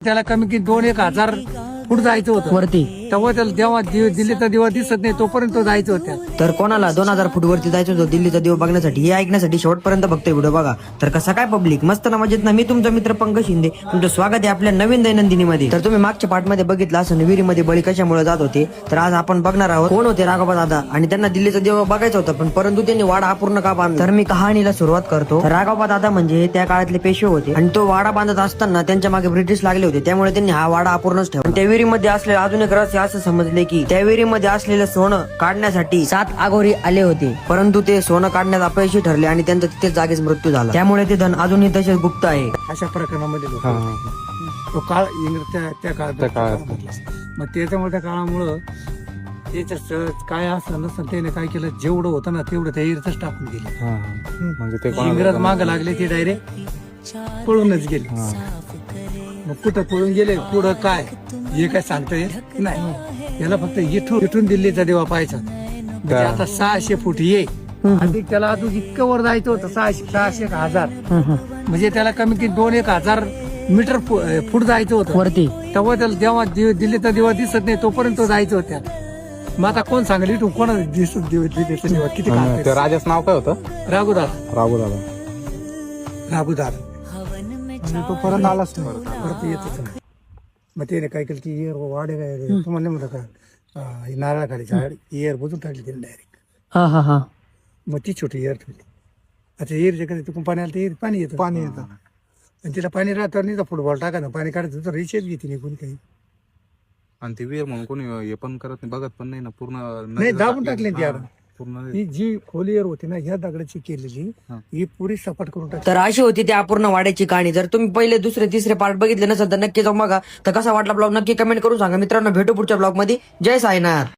त्याला कमी की 2-1 हजार फूट जायचं होतं वरती. तेव्हा त्याला जेव्हा दिल्लीचा दिवा दिसत नाही तोपर्यंत तो जायचं होत्या. तर कोणाला 2000 फूट वरती जायचं होतं दिल्लीचा देव बघण्यासाठी हे ऐकण्यासाठी शेवटपर्यंत बघतोय व्हिडिओ बघा. तर कसं काय पब्लिक मस्त ना मजेत ना. मी तुमचा मित्र पंकज शिंदे तुमचं स्वागत आहे आपल्या नवीन दैनंदिनीमध्ये. तर तुम्ही मागच्या पार्टमध्ये बघितलं असं विहिरीमध्ये बळी कशामुळे जात होते. तर आज आपण बघणार आहोत कोण होते राघोबा दादा आणि त्यांना दिल्लीचा देव बघायचा होता पण परंतु त्यांनी वाडा अपूर्ण का बांधला. तर मी कहाणीला सुरुवात करतो. तर राघोबा दादा म्हणजे त्या काळातले पेशवे होते आणि तो वाडा बांधत असताना त्यांच्या मागे ब्रिटिश लागले होते त्यामुळे त्यांनी हा वाडा अपूर्णच ठेवला. त्या विहिरीमध्ये असलेला अजून एक रहस्य असं समजले की त्या विहिरीमध्ये असलेलं सोनं काढण्यासाठी 7 आघोरी आले होते परंतु ते सोनं काढण्यात अपयशी ठरले आणि त्यांचा तिथे जागेच मृत्यू झाला. त्यामुळे ते धन अजूनही तसेच गुप्त आहे. अशा प्रकरणामध्ये लोक तो काळ इंग्रज त्या काळात मग त्याच्यामुळे त्या काळामुळं त्याच्यात काय असलं नसतं त्याने काय केलं जेवढं होतं ना तेवढं त्या इरतच टाकून दिलं. म्हणजे ते इंग्रज माग लागले ते डायरेक्ट पळूनच गेले. मग कुठं पळून गेले पुढं काय हे काय सांगता येत नाही. याला फक्त इथून दिल्लीचा देवा पाहायचा. म्हणजे आता 600 फूट ये आणि त्याला अजून इतकं वर जायचं होतं 600-1000 म्हणजे त्याला कमी की 2-1 हजार मीटर फूट जायचं होतं वरती. तेव्हा त्याला जेव्हा दिल्लीचा दिवा दिसत नाही तोपर्यंत तो जायचं होत्या. मग आता कोण सांगली तू कोणा दिसत दिल्लीचा दिवा किती काळ त्या राजाचं नाव काय होतं? राघुदादा. म्हणजे तो परत आलाच नाही. परत येतच नाही. मग त्याने काय केलं की इयर वाडे काय तुम्हाला म्हणलं का नारळा खाली झाड इयर बुजून टाकली त्याने डायरेक्ट. हा हा हा. मग ती छोटी इयर ठेवली. आता इयरच्या कडे तिकडून पाणी आलं तर पाणी येतं आणि तिला पाणी राहतं नाही फुटबॉल टाकायचं पाणी काढायचं तर रिचेच घेते निघून काही आणि ती विहीर म्हणून कोणी हे पण करत नाही बघत पण नाही ना पूर्ण नाही दाबून टाकली ती पूर्ण ही जी खोली इयर होती ना ह्या दगडाची केलेली ही पुरी सपाट करून टाकली. तर अशी होती त्या अपूर्ण वाड्याची कहाणी. जर तुम्ही पहिले दुसरे तिसरे पार्ट बघितले नसेल तर नक्की जाऊन बघा. तर कसा वाटला ब्लॉग नक्की कमेंट करून सांगा मित्रांनो. भेटू पुढच्या ब्लॉग मध्ये. जय साईनाथ.